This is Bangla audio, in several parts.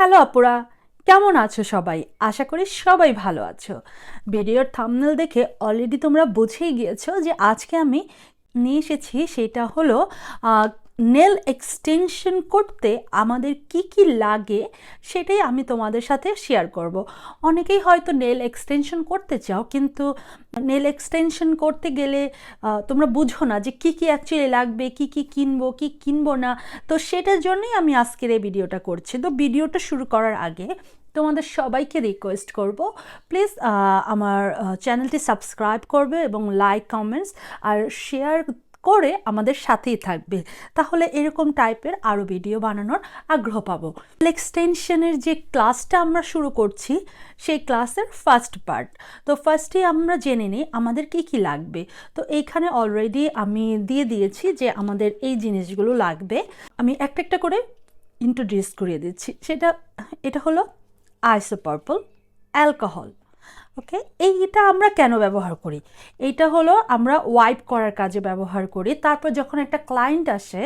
হ্যালো আপুরা, কেমন আছো সবাই? আশা করি সবাই ভালো আছো। ভিডিওর থাম্বনেল দেখে অলরেডি তোমরা বুঝেই গিয়েছো যে আজকে আমি নিয়ে এসেছি, সেটা হলো নেল এক্সটেনশন করতে আমাদের কি কি লাগে সেটাই আমি তোমাদের সাথে শেয়ার করব। অনেকেই হয়তো নেল এক্সটেনশন করতে চাও, কিন্তু নেল এক্সটেনশন করতে গেলে তোমরা বুঝো না যে কি কি অ্যাকচুয়ালি লাগবে, কি কি কিনবো কি কিনবো না। তো সেটার জন্যই আমি আজকের এই ভিডিওটা করছি। তো ভিডিওটা শুরু করার আগে তোমাদের সবাইকে রিকোয়েস্ট করব, প্লিজ আমার চ্যানেলটি সাবস্ক্রাইব করবে এবং লাইক কমেন্টস আর শেয়ার করে আমাদের সাথেই থাকবে, তাহলে এরকম টাইপের আরও ভিডিও বানানোর আগ্রহ পাবো। এক্সটেনশনের যে ক্লাসটা আমরা শুরু করছি সেই ক্লাসের ফার্স্ট পার্ট। তো ফার্স্টে আমরা জেনে নিই আমাদের কি কি লাগবে। তো এইখানে অলরেডি আমি দিয়ে দিয়েছি যে আমাদের এই জিনিসগুলো লাগবে। আমি একটা একটা করে ইন্ট্রোডিউস করিয়ে দিচ্ছি। এটা হলো আইসোপার্পল অ্যালকোহল। ওকে, এইটা আমরা কেন ব্যবহার করি? এইটা হলো আমরা ওয়াইপ করার কাজে ব্যবহার করি। তারপর যখন একটা ক্লায়েন্ট আসে,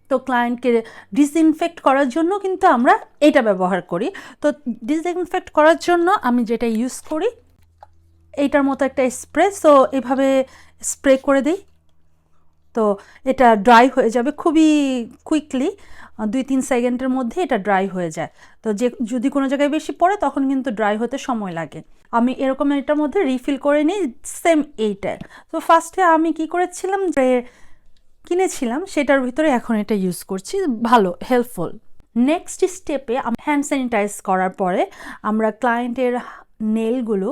তো ক্লায়েন্টকে ডিসইনফেক্ট করার জন্য কিন্তু আমরা এটা ব্যবহার করি। তো ডিসইনফেক্ট করার জন্য আমি যেটা ইউজ করি, এইটার মতো একটা স্প্রে। সো এভাবে স্প্রে করে দিই, তো এটা ড্রাই হয়ে যাবে খুবই কুইকলি, 2-3 সেকেন্ডের মধ্যে এটা ড্রাই হয়ে যায়। তো যদি কোনো জায়গায় বেশি পড়ে তখন কিন্তু ড্রাই হতে সময় লাগে। আমি এরকম এটার মধ্যে রিফিল করে নিই সেম এইটার। তো ফার্স্টে আমি কি করেছিলাম, যে কিনেছিলাম সেটার ভিতরে এখন এটা ইউজ করছি, ভালো হেল্পফুল। নেক্সট স্টেপে হ্যান্ড স্যানিটাইজ করার পরে আমরা ক্লায়েন্টের নেলগুলো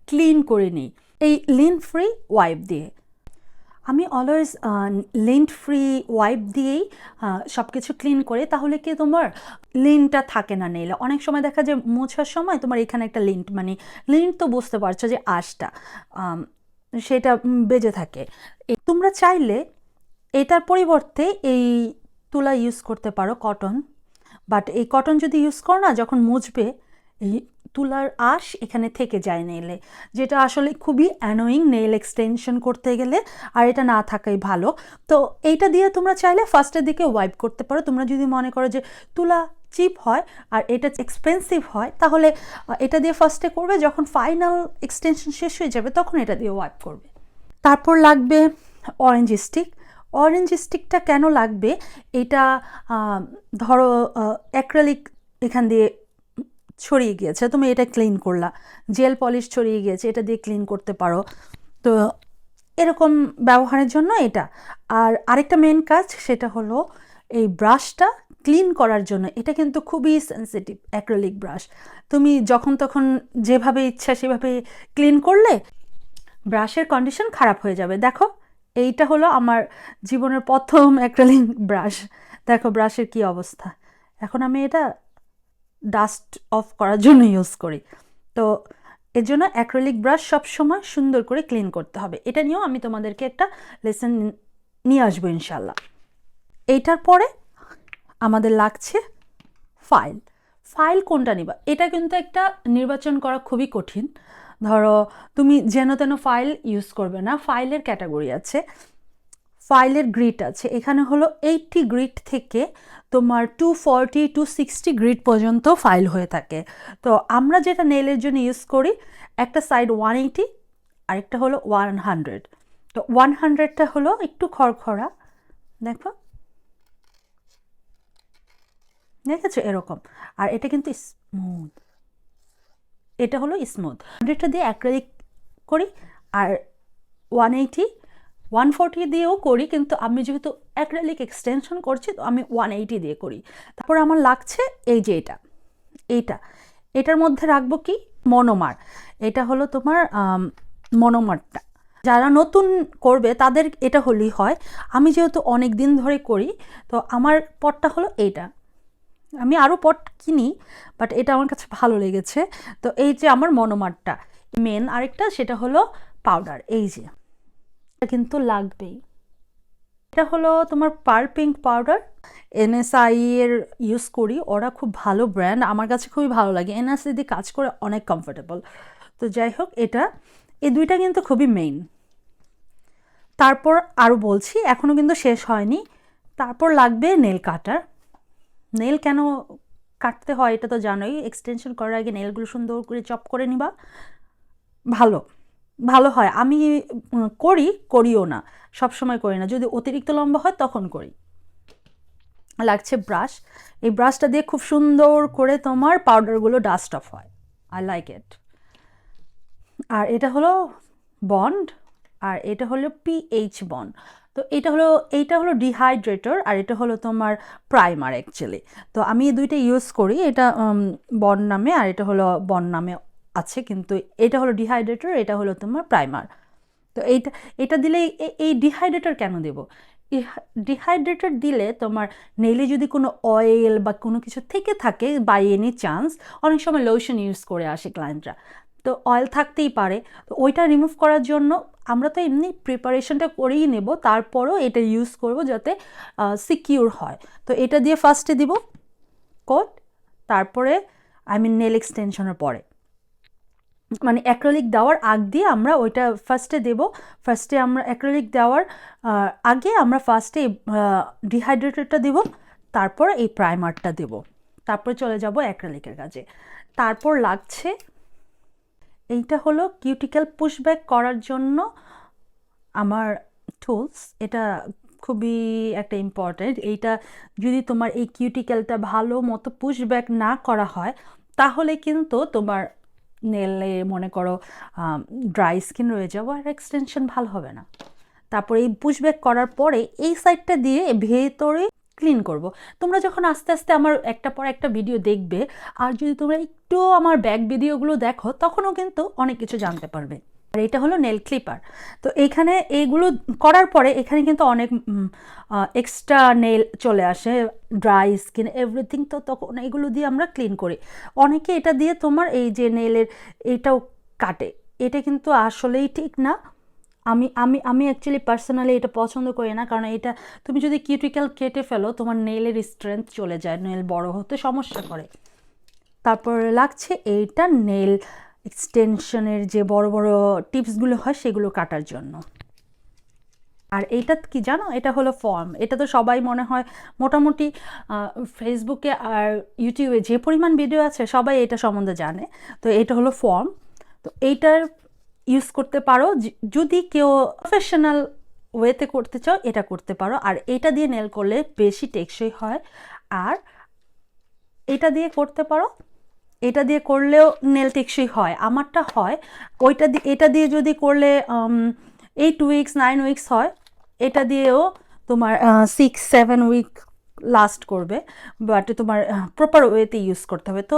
ক্লিন করে নিই এই লিন্ট ফ্রি ওয়াইপ দিয়ে। আমি অলওয়েজ লিন্ট ফ্রি ওয়াইপ দিয়েই সব কিছু ক্লিন করে, তাহলে কি তোমার লিনটা থাকে না নেইলে। অনেক সময় দেখা যায় মোছার সময় তোমার এখানে একটা লিন্ট, মানে লিন্ট তো বুঝতে পারছো যে আঁশটা সেটা বেজে থাকে। তোমরা চাইলে এটার পরিবর্তে এই তুলা ইউজ করতে পারো, কটন। বাট এই কটন যদি ইউজ করো না, যখন মুছবে এই তুলার আঁশ এখানে থেকে যায় নেইলে, যেটা আসলে খুবই অ্যানোয়িং নেইল এক্সটেনশন করতে গেলে, আর এটা না থাকাই ভালো। তো এইটা দিয়ে তোমরা চাইলে ফার্স্টের দিকে ওয়াইপ করতে পারো। তোমরা যদি মনে করো যে তুলা চিপ হয় আর এটা এক্সপেন্সিভ হয়, তাহলে এটা দিয়ে ফার্স্টে করবে, যখন ফাইনাল এক্সটেনশন শেষ হয়ে যাবে তখন এটা দিয়ে ওয়াইপ করবে। তারপর লাগবে অরেঞ্জ স্টিক। অরেঞ্জ স্টিকটা কেন লাগবে? এটা ধরো অ্যাক্রিলিক এখান দিয়ে ছড়িয়ে গিয়েছে, তুমি এটা ক্লিন করলা, জেল পলিশ ছড়িয়ে গিয়েছে, এটা দিয়ে ক্লিন করতে পারো। তো এরকম ব্যবহারের জন্য এটা। আর আরেকটা মেন কাজ, সেটা হলো এই ব্রাশটা ক্লিন করার জন্য। এটা কিন্তু খুবই সেন্সিটিভ অ্যাক্রিলিক ব্রাশ। তুমি যখন তখন যেভাবে ইচ্ছা সেভাবে ক্লিন করলে ব্রাশের কন্ডিশন খারাপ হয়ে যাবে। দেখো, এইটা হলো আমার জীবনের প্রথম অ্যাক্রিলিক ব্রাশ। দেখো ব্রাশের কি অবস্থা। এখন আমি এটা ডাস্ট অফ করার জন্য ইউজ করি। তো এর জন্য অ্যাক্রিলিক ব্রাশ সবসময় সুন্দর করে ক্লিন করতে হবে। এটা নিয়েও আমি তোমাদেরকে একটা লেসন নিয়ে আসবো ইনশাল্লাহ। এইটার পরে আমাদের লাগছে ফাইল। ফাইল কোনটা নিবা, এটা কিন্তু একটা নির্বাচন করা খুবই কঠিন। ধরো তুমি যেন তেন ফাইল ইউজ করবে না। ফাইলের ক্যাটাগরি আছে, ফাইলের গ্রিড আছে। এখানে হলো 80 গ্রিড থেকে তোমার 240 260 গ্রিড পর্যন্ত ফাইল হয়ে থাকে। তো আমরা যেটা নেলের জন্য ইউজ করি, একটা সাইড 180, আরেকটা হলো 100। তো 100টা হলো একটু খড়খড়া, দেখো, দেখেছো এরকম। আর এটা কিন্তু স্মুথ, এটা হলো স্মুথ। 100টা দিয়ে অ্যাক্রিলিক করি, আর 180 140 দিয়েও করি, কিন্তু আমি যেহেতু অ্যাক্রিলিক এক্সটেনশন করছি তো আমি 180 দিয়ে করি। তারপর আমার লাগছে এই যে এটার মধ্যে রাখবো কি, মনোমার। এটা হলো তোমার মনোমারটা। যারা নতুন করবে তাদের এটা হলেই হয়। আমি যেহেতু অনেক দিন ধরে করি, তো আমার পটটা হলো এইটা। আমি আরও পট কিনি, বাট এটা আমার কাছে ভালো লেগেছে। তো এই যে আমার মনোমারটা মেন। আরেকটা সেটা হলো পাউডার, এই যে কিন্তু লাগবেই। এটা হলো তোমার পার পিঙ্ক পাউডার, এনএসআই এর ইউজ করি। ওরা খুব ভালো ব্র্যান্ড, আমার কাছে খুবই ভালো লাগে। এনএসআই দিয়ে কাজ করে অনেক কমফোর্টেবল। তো যাই হোক, এই দুইটা কিন্তু খুবই মেইন। তারপর আরও বলছি, এখনও কিন্তু শেষ হয়নি। তারপর লাগবে নেল কাটার। নেল কেন কাটতে হয় এটা তো জানোই। এক্সটেনশন করার আগে নেলগুলো সুন্দর করে চপ করে নিবা, ভালো ভালো হয়। আমি করিও না, সব সময় করি না, যদি অতিরিক্ত লম্বা হয় তখন করি। লাগছে ব্রাশ, এই ব্রাশটা দিয়ে খুব সুন্দর করে তোমার পাউডারগুলো ডাস্ট অফ হয়। I like it. আর এটা হলো বন্ড, আর এটা হলো পিএইচ বন্ড। তো এইটা হলো ডিহাইড্রেটর, আর এটা হলো তোমার প্রাইমার অ্যাকচুয়ালি। তো আমি এই দুইটা ইউজ করি, এটা বন্ড নামে আর এটা হলো বন্ড নামে আছে, কিন্তু এটা হলো ডিহাইড্রেটর, এটা হলো তোমার প্রাইমার। তো এটা দিলে এই ডিহাইড্রেটর কেন দেব? ডিহাইড্রেটর দিলে তোমার নেইলে যদি কোনো অয়েল বা কোনো কিছু থেকে থাকে বাই এনি চান্স, অনেক সময় লোশন ইউজ করে আসে ক্লায়েন্টরা, তো অয়েল থাকতেই পারে, তো ওইটা রিমুভ করার জন্য আমরা তো এমনি প্রিপারেশনটা করেই নেব, তারপরও এটা ইউজ করব যাতে সিকিউর হয়। তো এটা দিয়ে ফার্স্টে দিব কোট, তারপরে নেল এক্সটেনশনের পরে, মানে অ্যাক্রিলিক দেওয়ার আগ দিয়ে আমরা ওইটা ফার্স্টে দেব। ফার্স্টে আমরা অ্যাক্রিলিক দেওয়ার আগে আমরা ফার্স্টে ডিহাইড্রেটরটা দেব, তারপর এই প্রাইমারটা দেব, তারপর চলে যাব অ্যাক্রিলিকের কাজে। তারপর লাগছে এইটা হলো কিউটিক্যাল পুশব্যাক করার জন্য আমার টুলস। এটা খুবই একটা ইম্পর্টেন্ট। এইটা যদি তোমার এই কিউটিক্যালটা ভালো মতো পুশব্যাক না করা হয়, তাহলে কিন্তু তোমার নেলে মনে করো ড্রাই স্কিন রয়ে যাবো, আর এক্সটেনশন ভালো হবে না। তারপরে এই পুশব্যাক করার পরে এই সাইডটা দিয়ে ভেতরে ক্লিন করব। তোমরা যখন আস্তে আস্তে আমার একটা পর একটা ভিডিও দেখবে, আর যদি তোমরা একটু আমার ব্যাক ভিডিওগুলো দেখো, তখনও কিন্তু অনেক কিছু জানতে পারবে। আর এটা হলো নেল ক্লিপার। তো এইখানে এইগুলো করার পরে এখানে কিন্তু অনেক এক্সট্রা নেল চলে আসে, ড্রাই স্কিন এভরিথিং, তো তখন এগুলো দিয়ে আমরা ক্লিন করি। অনেকে এটা দিয়ে তোমার এই যে নেলের এটাও কাটে, এটা কিন্তু আসলেই ঠিক না। আমি আমি আমি অ্যাকচুয়ালি পার্সোনালি এটা পছন্দ করি না, কারণ এটা তুমি যদি কিউটিক্যাল কেটে ফেলো, তোমার নেলের স্ট্রেংথ চলে যায়, নেল বড় হতে সমস্যা করে। তারপর লাগছে এইটা নেল এক্সটেনশনের যে বড় বড় টিপসগুলো হয় সেগুলো কাটার জন্য। আর এইটা কি জানো, এটা হলো ফর্ম। এটা তো সবাই মনে হয় মোটামুটি ফেসবুকে আর ইউটিউবে যে পরিমাণ ভিডিও আছে সবাই এটা সম্বন্ধে জানে। তো এটা হলো ফর্ম। তো এইটার ইউজ করতে পারো যদি কেউ প্রফেশনাল ওয়েতে করতে চাও, এটা করতে পারো। আর এটা দিয়ে নেল করলে বেশি টেকসই হয়। আর এটা দিয়ে করতে পারো, এটা দিয়ে করলেও নেল টেকসই হয়, আমারটা হয়। এটা দিয়ে যদি করলে 8 উইকস 9 উইকস হয়, এটা দিয়েও তোমার 6-7 উইক লাস্ট করবে, বাট তোমার প্রপার ওয়েতে ইউজ করতে হবে। তো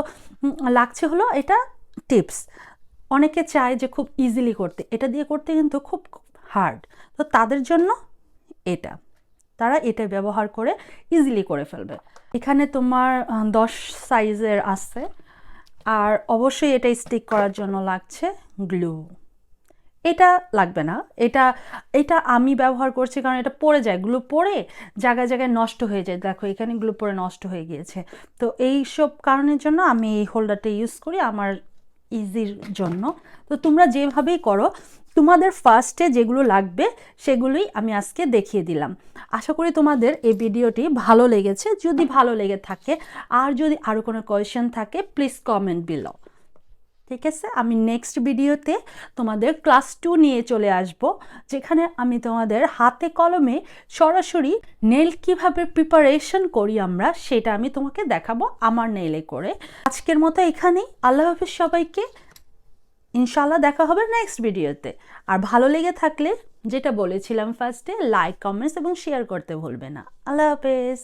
লাগছে হলো এটা টিপস। অনেকে চায় যে খুব ইজিলি করতে, এটা দিয়ে করতে কিন্তু খুব হার্ড, তো তাদের জন্য তারা এটা ব্যবহার করে ইজিলি করে ফেলবে। এখানে তোমার 10 সাইজের আছে। আর অবশ্যই এটা স্টিক করার জন্য লাগছে গ্লু। এটা লাগবে না, এটা এটা আমি ব্যবহার করছি কারণ এটা পড়ে যায়, গ্লু পড়ে জায়গায় জায়গায় নষ্ট হয়ে যায়। দেখো এখানে গ্লু পড়ে নষ্ট হয়ে গিয়েছে। তো এই সব কারণের জন্য আমি এই হোল্ডারটা ইউজ করি আমার ইজির জন্য। তো তোমরা যেভাবেই করো, তোমাদের ফার্স্টে যেগুলো লাগবে সেগুলোই আমি আজকে দেখিয়ে দিলাম। আশা করি তোমাদের এই ভিডিওটি ভালো লেগেছে। যদি ভালো লেগে থাকে আর যদি আরও কোনো কোয়েশ্চেন থাকে, প্লিজ কমেন্ট বিলো। ঠিক আছে, আমি নেক্সট ভিডিওতে তোমাদের ক্লাস 2 নিয়ে চলে আসব, যেখানে আমি তোমাদের হাতে কলমে সরাসরি নেল কিভাবে প্রিপারেশন করি আমরা, সেটা আমি তোমাকে দেখাবো আমার নেলে করে। আজকের মতো এখানেই, আল্লাহ হাফেজ সবাইকে। ইনশাল্লাহ দেখা হবে নেক্সট ভিডিওতে। আর ভালো লেগে থাকলে, যেটা বলেছিলাম ফার্স্টে, লাইক কমেন্টস এবং শেয়ার করতে ভুলবে না। আল্লাহ হাফেজ।